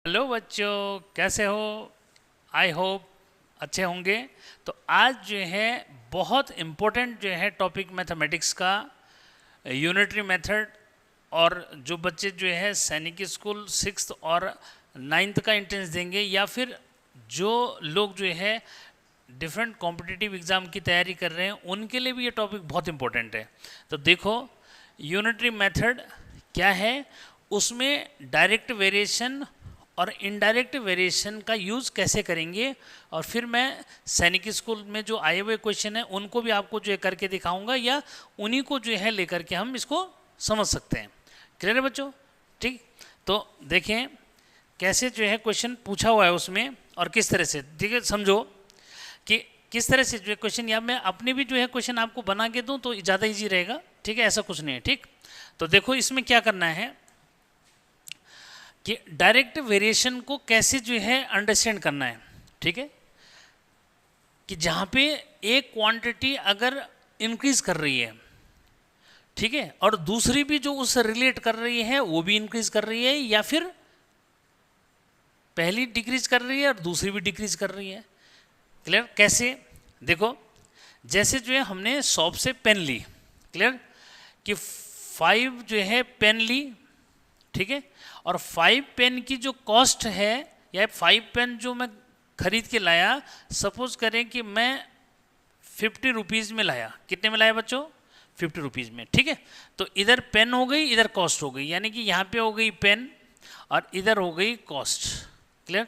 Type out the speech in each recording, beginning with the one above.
Hello बच्चों, कैसे हो? आई होप अच्छे होंगे। तो आज जो है बहुत इम्पोर्टेंट जो है टॉपिक मैथमेटिक्स का यूनिटरी मेथड। और जो बच्चे जो है सैनिक स्कूल 6th और 9th का एंट्रेंस देंगे या फिर जो लोग जो है डिफरेंट कॉम्पिटिटिव एग्ज़ाम की तैयारी कर रहे हैं उनके लिए भी ये टॉपिक बहुत इम्पोर्टेंट है। तो देखो, यूनिटरी मेथड क्या है, उसमें डायरेक्ट वेरिएशन और इनडायरेक्ट वेरिएशन का यूज़ कैसे करेंगे, और फिर मैं सैनिक स्कूल में जो आए हुए क्वेश्चन हैं उनको भी आपको जो है करके दिखाऊंगा, या उन्हीं को जो है लेकर के हम इसको समझ सकते हैं। क्लियर है बच्चों? ठीक, तो देखें कैसे जो है क्वेश्चन पूछा हुआ है उसमें और किस तरह से। ठीक है, समझो कि किस तरह से जो है क्वेश्चन, या मैं अपने भी जो है क्वेश्चन आपको बना के दूँ तो ज़्यादा ईजी रहेगा। ठीक है, ऐसा कुछ नहीं है। ठीक, तो देखो इसमें क्या करना है कि डायरेक्ट वेरिएशन को कैसे जो है अंडरस्टैंड करना है। ठीक है, कि जहाँ पे एक क्वांटिटी अगर इंक्रीज कर रही है, ठीक है, और दूसरी भी जो उससे रिलेट कर रही है वो भी इंक्रीज कर रही है, या फिर पहली डिक्रीज कर रही है और दूसरी भी डिक्रीज कर रही है। क्लियर? कैसे? देखो, जैसे जो है हमने शॉप से पेन ली, क्लियर, कि 5 जो है पेन ली, ठीक है, और 5 पेन की जो कॉस्ट है, या 5 पेन जो मैं खरीद के लाया, सपोज करें कि मैं 50 रुपीज़ में लाया। कितने में लाया बच्चों? 50 रुपीज़ में। ठीक है, तो इधर पेन हो गई, इधर कॉस्ट हो गई, यानी कि यहाँ पे हो गई पेन और इधर हो गई कॉस्ट। क्लियर?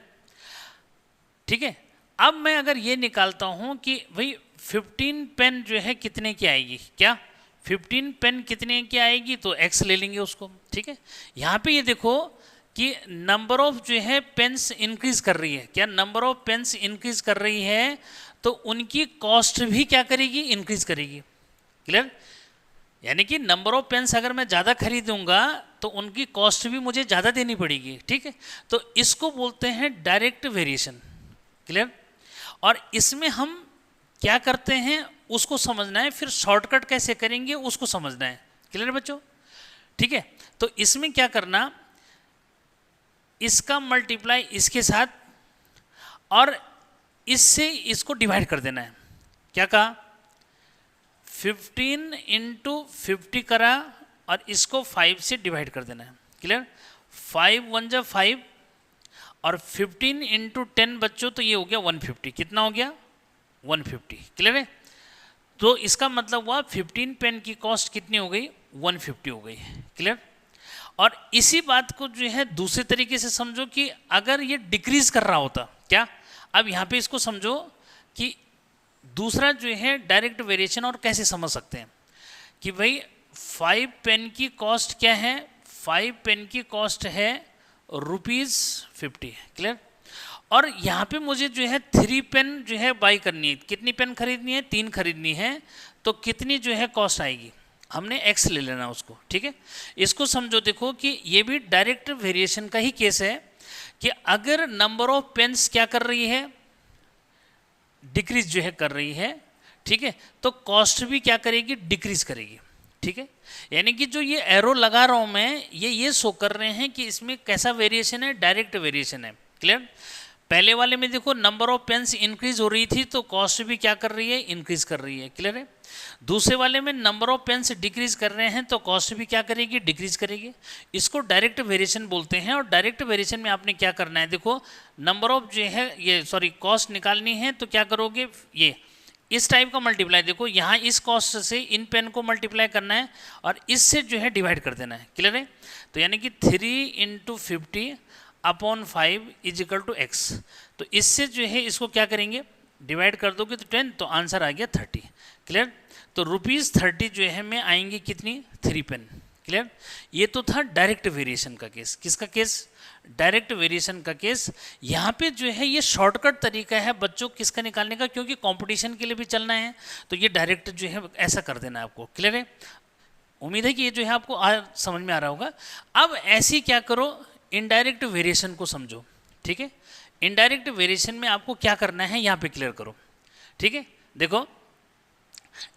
ठीक है, अब मैं अगर ये निकालता हूँ कि भाई 15 पेन जो है कितने की आएगी, क्या 15 पेन कितने की आएगी, तो x ले लेंगे उसको। ठीक है, यहाँ पे ये देखो कि नंबर ऑफ जो है पेन्स इंक्रीज कर रही है। क्या नंबर ऑफ पेन्स इंक्रीज कर रही है, तो उनकी कॉस्ट भी क्या करेगी? इंक्रीज करेगी। क्लियर? यानी कि नंबर ऑफ पेन्स अगर मैं ज़्यादा खरीदूंगा तो उनकी कॉस्ट भी मुझे ज़्यादा देनी पड़ेगी। ठीक है, तो इसको बोलते हैं डायरेक्ट वेरिएशन। क्लियर? और इसमें हम क्या करते हैं उसको समझना है, फिर शॉर्टकट कैसे करेंगे उसको समझना है। क्लियर बच्चों? ठीक है, तो इसमें क्या करना, इसका मल्टीप्लाई इसके साथ और इससे इसको डिवाइड कर देना है। क्या कहा? 15 इंटू 50 करा और इसको 5 से डिवाइड कर देना है। क्लियर? 5 1 जा 5 और 15 इंटू 10 बच्चों, तो ये हो गया 150। कितना हो गया? 150। क्लियर है? तो इसका मतलब हुआ 15 पेन की कॉस्ट कितनी हो गई? 150 हो गई। क्लियर? और इसी बात को जो है दूसरे तरीके से समझो कि अगर ये डिक्रीज कर रहा होता, क्या, अब यहाँ पे इसको समझो कि दूसरा जो है डायरेक्ट वेरिएशन, और कैसे समझ सकते हैं कि भाई 5 पेन की कॉस्ट क्या है? 5 पेन की कॉस्ट है ₹50। क्लियर? और यहाँ पे मुझे जो है 3 पेन जो है बाई करनी है। कितनी पेन खरीदनी है? 3 खरीदनी है। तो कितनी जो है कॉस्ट आएगी? हमने x ले लेना उसको। ठीक है, इसको समझो। देखो कि ये भी डायरेक्ट वेरिएशन का ही केस है कि अगर नंबर ऑफ पेन्स क्या कर रही है? डिक्रीज जो है कर रही है। ठीक है, तो कॉस्ट भी क्या करेगी? डिक्रीज करेगी। ठीक है, यानी कि जो ये एरो लगा रहा हूं मैं, ये शो कर रहे हैं कि इसमें कैसा वेरिएशन है? डायरेक्ट वेरिएशन है। क्लियर? पहले वाले में देखो नंबर ऑफ पेन्स इंक्रीज हो रही थी तो कॉस्ट भी क्या कर रही है? इंक्रीज कर रही है। क्लियर है? दूसरे वाले में नंबर ऑफ पेन्स डिक्रीज कर रहे हैं तो कॉस्ट भी क्या करेगी? डिक्रीज करेगी। इसको डायरेक्ट वेरिएशन बोलते हैं। और डायरेक्ट वेरिएशन में आपने क्या करना है? देखो, नंबर ऑफ जो है ये कॉस्ट निकालनी है तो क्या करोगे? ये इस टाइप का मल्टीप्लाई, देखो यहाँ इस कॉस्ट से इन पेन को मल्टीप्लाई करना है और इससे जो है डिवाइड कर देना है। क्लियर है? तो यानी कि 3 into 50 upon 5 is equal to x। तो इससे जो है इसको क्या करेंगे? डिवाइड कर दोगे तो 10, तो आंसर आ गया 30। क्लियर? तो ₹30 जो है में आएंगी कितनी? 3 पेन। क्लियर? ये तो था डायरेक्ट वेरिएशन का केस। किसका केस? डायरेक्ट वेरिएशन का केस। यहाँ पे जो है ये शॉर्टकट तरीका है बच्चों किसका निकालने का, क्योंकि कंपटीशन के लिए भी चलना है तो ये डायरेक्ट जो है ऐसा कर देना है आपको। क्लियर है? उम्मीद है कि ये जो है आपको समझ में आ रहा होगा। अब ऐसी क्या करो, इनडायरेक्ट वेरिएशन को समझो। ठीक है, इनडायरेक्ट वेरिएशन में आपको क्या करना है यहाँ पे क्लियर करो। ठीक है, देखो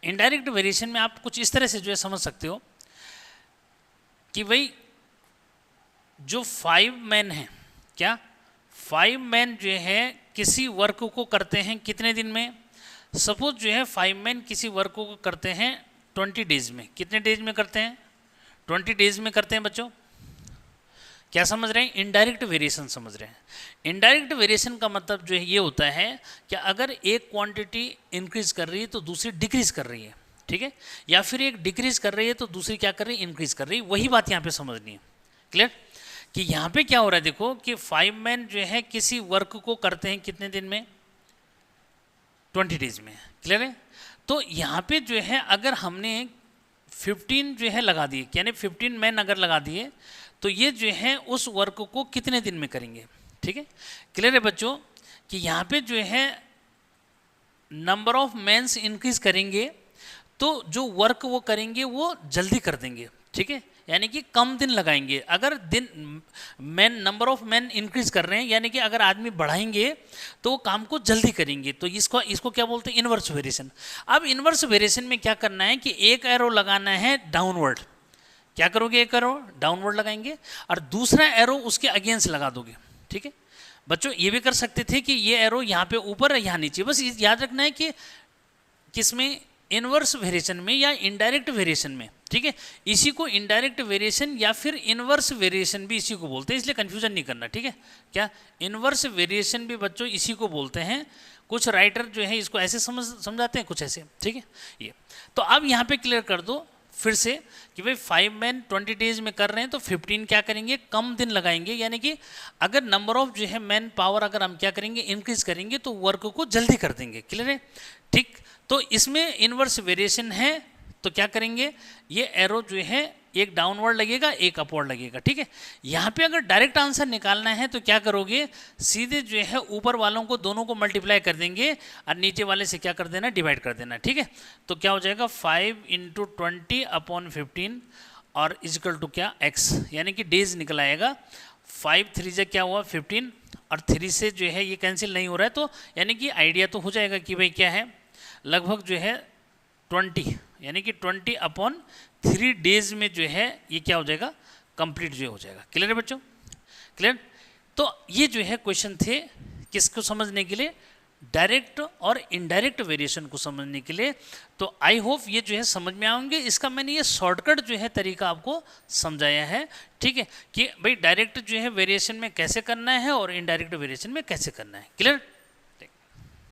इनडायरेक्ट वेरिएशन में आप कुछ इस तरह से जो है समझ सकते हो कि भाई जो 5 मैन हैं, क्या 5 मैन जो है किसी वर्क को करते हैं कितने दिन में? सपोज जो है 5 मैन किसी वर्क को करते हैं 20 डेज में। कितने डेज में करते हैं? 20 डेज में करते हैं बच्चों। क्या समझ रहे हैं? इनडायरेक्ट वेरिएशन समझ रहे हैं। इनडायरेक्ट वेरिएशन का मतलब जो है ये होता है कि अगर एक क्वांटिटी इंक्रीज कर रही है तो दूसरी डिक्रीज कर रही है, ठीक है, या फिर एक डिक्रीज कर रही है तो दूसरी क्या कर रही है? इंक्रीज कर रही है। वही बात यहाँ पे समझनी है। क्लियर? कि यहाँ पे क्या हो रहा है, देखो कि 5 मैन जो है किसी वर्क को करते हैं कितने दिन में? 20 डेज में। क्लियर है? तो यहाँ पे जो है अगर हमने 15 जो है लगा दिए, यानी 15 मैन अगर लगा दिए तो ये जो है उस वर्क को कितने दिन में करेंगे? ठीक है, क्लियर है बच्चों? कि यहाँ पे जो है नंबर ऑफ मैन्स इंक्रीज करेंगे तो जो वर्क वो करेंगे वो जल्दी कर देंगे, ठीक है, यानी कि कम दिन लगाएंगे। अगर दिन man number of man increase कर रहे हैं यानी कि अगर आदमी बढ़ाएंगे तो वो काम को जल्दी करेंगे। तो इसको क्या बोलते हैं? Inverse variation. अब इनवर्स वेरिएशन में क्या करना है कि एक एरो लगाना है डाउनवर्ड। क्या करोगे? एक एरो डाउनवर्ड लगाएंगे और दूसरा एरो उसके अगेंस्ट लगा दोगे, ठीक है। बच्चों ये भी कर सकते थे कि ये एरो यहाँ पे ऊपर है यहाँ नीचे, बस याद रखना है कि किसमें? इनवर्स वेरिएशन में या इनडायरेक्ट वेरिएशन में, ठीक है। इसी को इनडायरेक्ट वेरिएशन या फिर इनवर्स वेरिएशन भी इसी को बोलते हैं, इसलिए कंफ्यूजन नहीं करना, ठीक है। क्या इनवर्स वेरिएशन भी बच्चों इसी को बोलते हैं। कुछ राइटर जो है इसको ऐसे समझाते हैं, कुछ ऐसे, ठीक है। ये तो अब यहाँ पे क्लियर कर दो फिर से कि भाई 5 मैन 20 डेज में कर रहे हैं तो 15 क्या करेंगे? कम दिन लगाएंगे, यानी कि अगर नंबर ऑफ जो है मैन पावर अगर हम क्या करेंगे? इंक्रीज करेंगे तो वर्क को जल्दी कर देंगे। क्लियर है? ठीक। तो इसमें इनवर्स वेरिएशन है तो क्या करेंगे? ये एरो जो है एक डाउनवर्ड लगेगा एक अपवर्ड लगेगा, ठीक है। यहाँ पे अगर डायरेक्ट आंसर निकालना है तो क्या करोगे? सीधे जो है ऊपर वालों को दोनों को मल्टीप्लाई कर देंगे और नीचे वाले से क्या कर देना? डिवाइड कर देना, ठीक है। तो क्या हो जाएगा? 5 × 20/15 और इजिकल टू क्या? x, यानी कि डेज निकल आएगा। 5 3 से क्या हुआ? 15 और 3 से जो है ये कैंसिल नहीं हो रहा है, तो यानी कि आइडिया तो हो जाएगा कि भाई क्या है, लगभग जो है 20 यानी कि 20/3 डेज में जो है ये क्या हो जाएगा? कंप्लीट जो हो जाएगा। क्लियर है बच्चों? क्लियर? तो ये जो है क्वेश्चन थे किसको समझने के लिए? डायरेक्ट और इनडायरेक्ट वेरिएशन को समझने के लिए। तो आई होप ये जो है समझ में आएंगे। इसका मैंने ये शॉर्टकट जो है तरीका आपको समझाया है, ठीक है, कि भाई डायरेक्ट जो है वेरिएशन में कैसे करना है और इनडायरेक्ट वेरिएशन में कैसे करना है। क्लियर?